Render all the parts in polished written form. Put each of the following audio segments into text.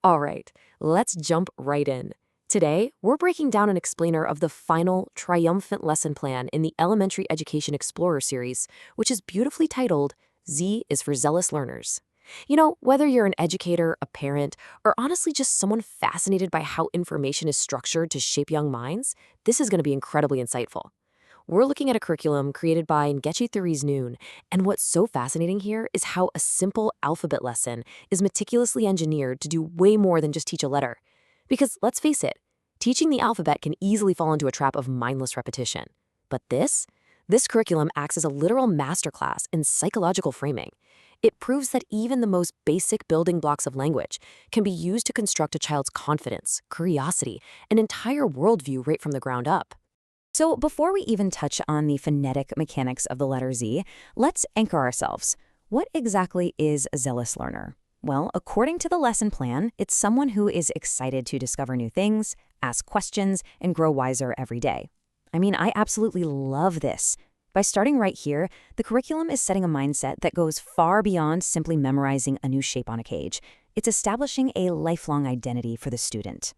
All right, let's jump right in. Today, we're breaking down an explainer of the final triumphant lesson plan in the Elementary Education Explorer series, which is beautifully titled Z is for Zealous Learners. Whether you're an educator, a parent, or honestly just someone fascinated by how information is structured to shape young minds, this is going to be incredibly insightful. We're looking at a curriculum created by Ngechi Therese Noon, and what's so fascinating here is how a simple alphabet lesson is meticulously engineered to do way more than just teach a letter. Because let's face it, teaching the alphabet can easily fall into a trap of mindless repetition. But this curriculum acts as a literal masterclass in psychological framing. It proves that even the most basic building blocks of language can be used to construct a child's confidence, curiosity, and entire worldview right from the ground up. So before we even touch on the phonetic mechanics of the letter Z, let's anchor ourselves. What exactly is a zealous learner? Well, according to the lesson plan, it's someone who is excited to discover new things, ask questions, and grow wiser every day. I absolutely love this. By starting right here, the curriculum is setting a mindset that goes far beyond simply memorizing a new shape on a page. It's establishing a lifelong identity for the student.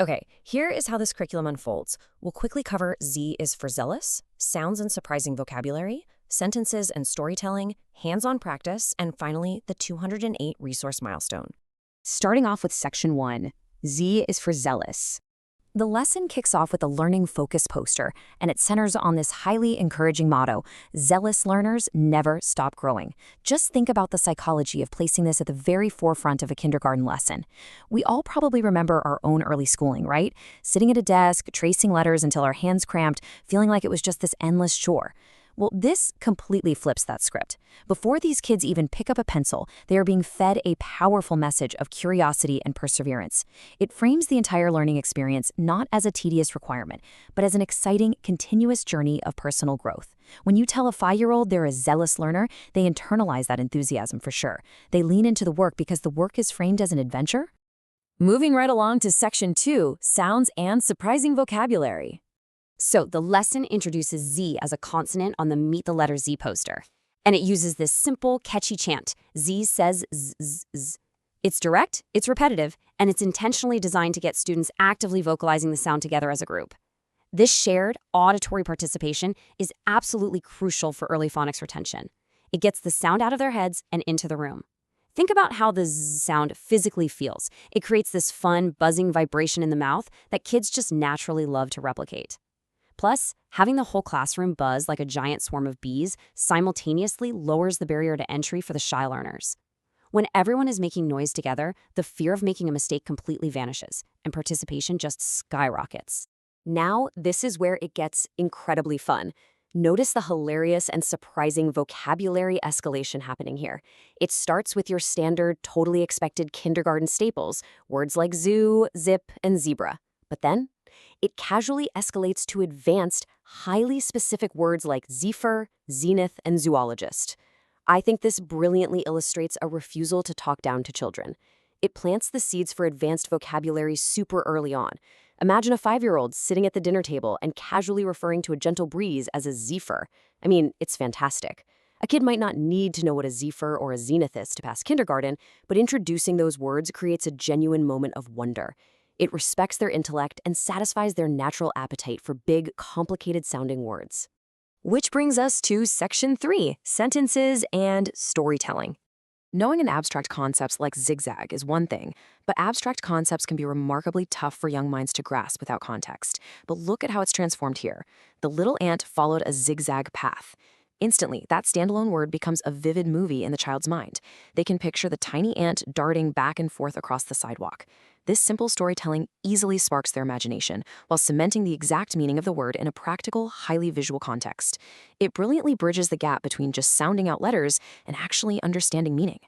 Okay, here is how this curriculum unfolds. We'll quickly cover Z is for Zealous, sounds and surprising vocabulary, sentences and storytelling, hands-on practice, and finally, the 208 resource milestone. Starting off with Section 1, Z is for Zealous. The lesson kicks off with a learning focus poster, and it centers on this highly encouraging motto: zealous learners never stop growing. Just think about the psychology of placing this at the very forefront of a kindergarten lesson. We all probably remember our own early schooling, right? Sitting at a desk, tracing letters until our hands cramped, feeling like it was just this endless chore. Well, this completely flips that script. Before these kids even pick up a pencil, they are being fed a powerful message of curiosity and perseverance. It frames the entire learning experience not as a tedious requirement, but as an exciting, continuous journey of personal growth. When you tell a 5-year-old they're a zealous learner, they internalize that enthusiasm for sure. They lean into the work because the work is framed as an adventure. Moving right along to Section 2, sounds and surprising vocabulary. So the lesson introduces Z as a consonant on the Meet the Letter Z poster. And it uses this simple, catchy chant. Z says z, z, z. It's direct, it's repetitive, and it's intentionally designed to get students actively vocalizing the sound together as a group. This shared auditory participation is absolutely crucial for early phonics retention. It gets the sound out of their heads and into the room. Think about how the Z sound physically feels. It creates this fun, buzzing vibration in the mouth that kids just naturally love to replicate. Plus, having the whole classroom buzz like a giant swarm of bees simultaneously lowers the barrier to entry for the shy learners. When everyone is making noise together, the fear of making a mistake completely vanishes, and participation just skyrockets. Now, this is where it gets incredibly fun. Notice the hilarious and surprising vocabulary escalation happening here. It starts with your standard, totally expected kindergarten staples, words like zoo, zip, and zebra. But then, it casually escalates to advanced, highly specific words like zephyr, zenith, and zoologist. I think this brilliantly illustrates a refusal to talk down to children. It plants the seeds for advanced vocabulary super early on. Imagine a 5-year-old sitting at the dinner table and casually referring to a gentle breeze as a zephyr. It's fantastic. A kid might not need to know what a zephyr or a zenith is to pass kindergarten, but introducing those words creates a genuine moment of wonder. It respects their intellect and satisfies their natural appetite for big, complicated-sounding words. Which brings us to Section 3, sentences and storytelling. Knowing an abstract concepts like zigzag is one thing, but abstract concepts can be remarkably tough for young minds to grasp without context. But look at how it's transformed here. The little ant followed a zigzag path. Instantly, that standalone word becomes a vivid movie in the child's mind. They can picture the tiny ant darting back and forth across the sidewalk. This simple storytelling easily sparks their imagination while cementing the exact meaning of the word in a practical, highly visual context. It brilliantly bridges the gap between just sounding out letters and actually understanding meaning.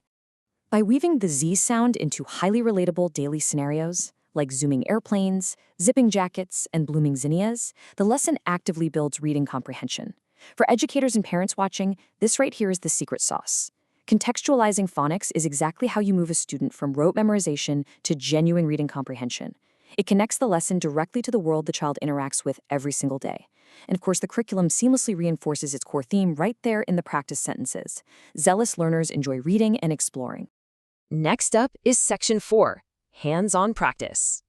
By weaving the Z sound into highly relatable daily scenarios, like zooming airplanes, zipping jackets, and blooming zinnias, the lesson actively builds reading comprehension. For educators and parents watching, this right here is the secret sauce. Contextualizing phonics is exactly how you move a student from rote memorization to genuine reading comprehension. It connects the lesson directly to the world the child interacts with every single day. And of course, the curriculum seamlessly reinforces its core theme right there in the practice sentences. Zealous learners enjoy reading and exploring. Next up is Section 4, hands-on practice.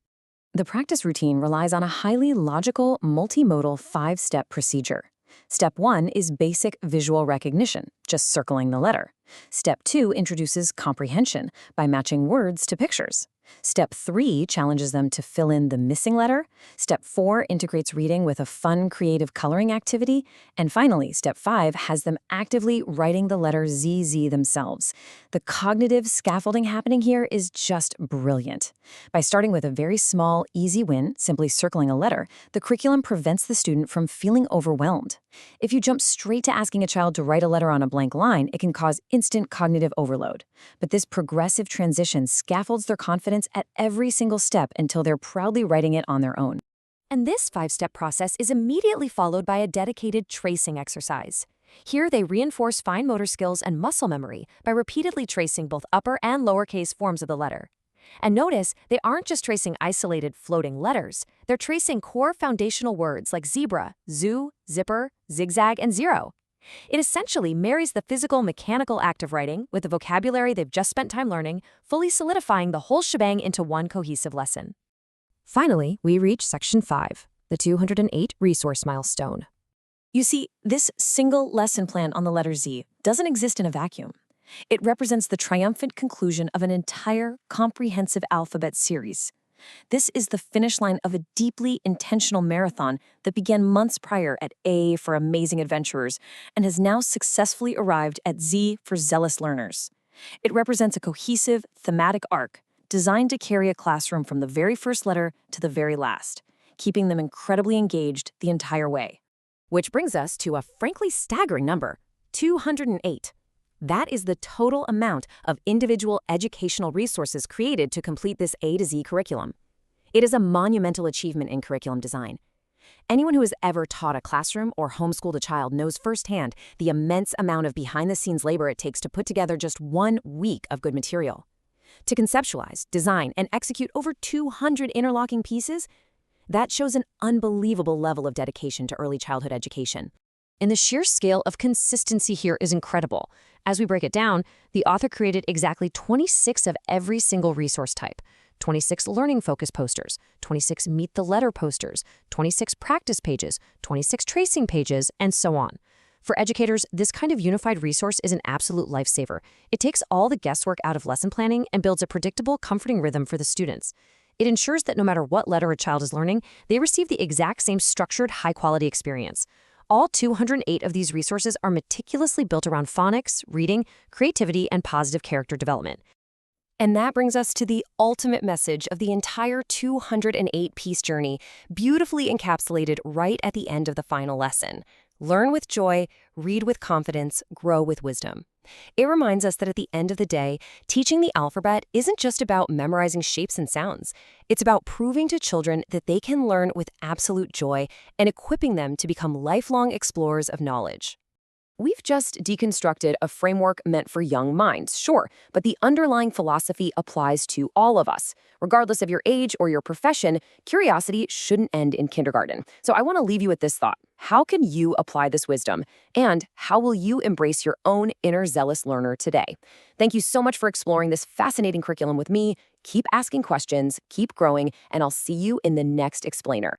The practice routine relies on a highly logical, multimodal 5-step procedure. Step 1 is basic visual recognition, just circling the letter. Step 2 introduces comprehension by matching words to pictures. Step 3 challenges them to fill in the missing letter. Step 4 integrates reading with a fun, creative coloring activity. And finally, Step 5 has them actively writing the letter ZZ themselves. The cognitive scaffolding happening here is just brilliant. By starting with a very small, easy win, simply circling a letter, the curriculum prevents the student from feeling overwhelmed. If you jump straight to asking a child to write a letter on a blank line, it can cause instant cognitive overload. But this progressive transition scaffolds their confidence at every single step until they're proudly writing it on their own. And this 5-step process is immediately followed by a dedicated tracing exercise. Here, they reinforce fine motor skills and muscle memory by repeatedly tracing both upper and lowercase forms of the letter. And notice, they aren't just tracing isolated, floating letters. They're tracing core foundational words like zebra, zoo, zipper, zigzag, and zero. It essentially marries the physical, mechanical act of writing with the vocabulary they've just spent time learning, fully solidifying the whole shebang into one cohesive lesson. Finally, we reach Section 5, the 208 resource milestone. You see, this single lesson plan on the letter Z doesn't exist in a vacuum. It represents the triumphant conclusion of an entire comprehensive alphabet series. This is the finish line of a deeply intentional marathon that began months prior at A for Amazing Adventurers and has now successfully arrived at Z for Zealous Learners. It represents a cohesive, thematic arc designed to carry a classroom from the very first letter to the very last, keeping them incredibly engaged the entire way. Which brings us to a frankly staggering number, 208. That is the total amount of individual educational resources created to complete this A to Z curriculum. It is a monumental achievement in curriculum design. Anyone who has ever taught a classroom or homeschooled a child knows firsthand the immense amount of behind-the-scenes labor it takes to put together just 1 week of good material. To conceptualize, design, and execute over 200 interlocking pieces, that shows an unbelievable level of dedication to early childhood education. And the sheer scale of consistency here is incredible. As we break it down, the author created exactly 26 of every single resource type. 26 learning focus posters, 26 meet the letter posters, 26 practice pages, 26 tracing pages, and so on. For educators, this kind of unified resource is an absolute lifesaver. It takes all the guesswork out of lesson planning and builds a predictable, comforting rhythm for the students. It ensures that no matter what letter a child is learning, they receive the exact same structured, high-quality experience. All 208 of these resources are meticulously built around phonics, reading, creativity, and positive character development. And that brings us to the ultimate message of the entire 208-piece journey, beautifully encapsulated right at the end of the final lesson. Learn with joy, read with confidence, grow with wisdom. It reminds us that at the end of the day, teaching the alphabet isn't just about memorizing shapes and sounds. It's about proving to children that they can learn with absolute joy and equipping them to become lifelong explorers of knowledge. We've just deconstructed a framework meant for young minds, sure, but the underlying philosophy applies to all of us. Regardless of your age or your profession, curiosity shouldn't end in kindergarten. So I want to leave you with this thought. How can you apply this wisdom? And how will you embrace your own inner zealous learner today? Thank you so much for exploring this fascinating curriculum with me. Keep asking questions, keep growing, and I'll see you in the next explainer.